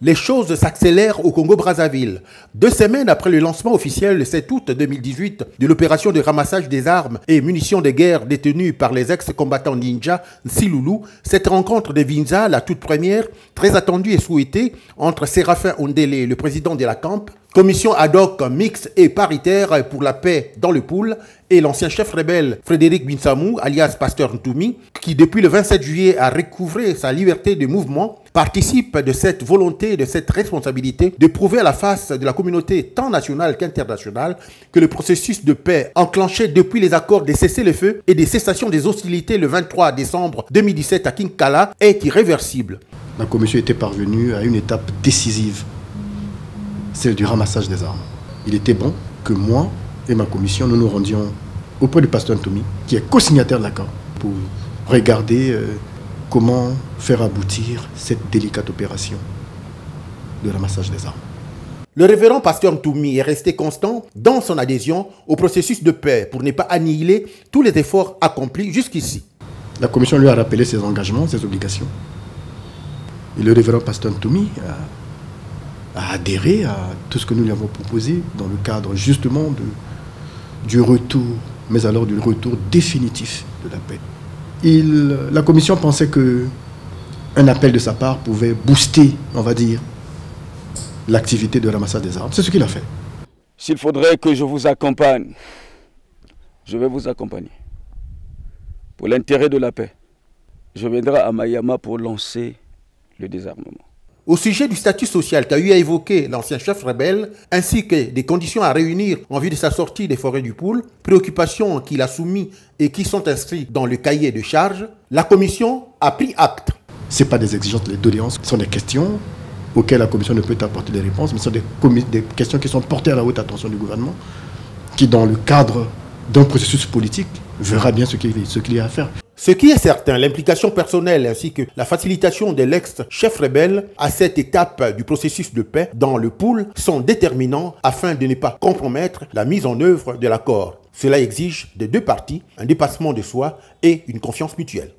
Les choses s'accélèrent au Congo-Brazzaville. 2 semaines après le lancement officiel le 7 août 2018 de l'opération de ramassage des armes et munitions de guerre détenues par les ex-combattants ninja Nsiloulou, cette rencontre de Vinza, la toute première, très attendue et souhaitée, entre Séraphin Ondélé, le président de la CAMP, commission ad hoc mixte et paritaire pour la paix dans le pool, et l'ancien chef rebelle Frédéric Binsamou, alias Pasteur Ntoumi, qui depuis le 27 juillet a recouvré sa liberté de mouvement, participe de cette volonté, de cette responsabilité de prouver à la face de la communauté tant nationale qu'internationale que le processus de paix enclenché depuis les accords de cessez-le-feu et des cessations des hostilités le 23 décembre 2017 à Kinkala est irréversible. La commission était parvenue à une étape décisive, celle du ramassage des armes. Il était bon que moi et ma commission, nous nous rendions auprès du pasteur Ntoumi, qui est co-signataire de l'accord, pour regarder comment faire aboutir cette délicate opération de ramassage des armes. Le révérend pasteur Ntoumi est resté constant dans son adhésion au processus de paix pour ne pas annihiler tous les efforts accomplis jusqu'ici. La commission lui a rappelé ses engagements, ses obligations. Et le révérend pasteur Ntoumi a adhéré à tout ce que nous lui avons proposé dans le cadre justement du retour, mais alors du retour définitif de la paix. La commission pensait qu'un appel de sa part pouvait booster, on va dire, l'activité de ramassage des armes. C'est ce qu'il a fait. S'il faudrait que je vous accompagne, je vais vous accompagner. Pour l'intérêt de la paix, je viendrai à Mayama pour lancer le désarmement. Au sujet du statut social qu'a eu à évoquer l'ancien chef rebelle, ainsi que des conditions à réunir en vue de sa sortie des forêts du Pool, préoccupations qu'il a soumises et qui sont inscrites dans le cahier de charges, la commission a pris acte. Ce n'est pas des exigences, les doléances, ce sont des questions auxquelles la commission ne peut apporter des réponses, mais ce sont des questions qui sont portées à la haute attention du gouvernement, qui dans le cadre d'un processus politique verra bien ce qu'il y a à faire. Ce qui est certain, l'implication personnelle ainsi que la facilitation de l'ex-chef rebelle à cette étape du processus de paix dans le pool sont déterminants afin de ne pas compromettre la mise en œuvre de l'accord. Cela exige des deux parties un dépassement de soi et une confiance mutuelle.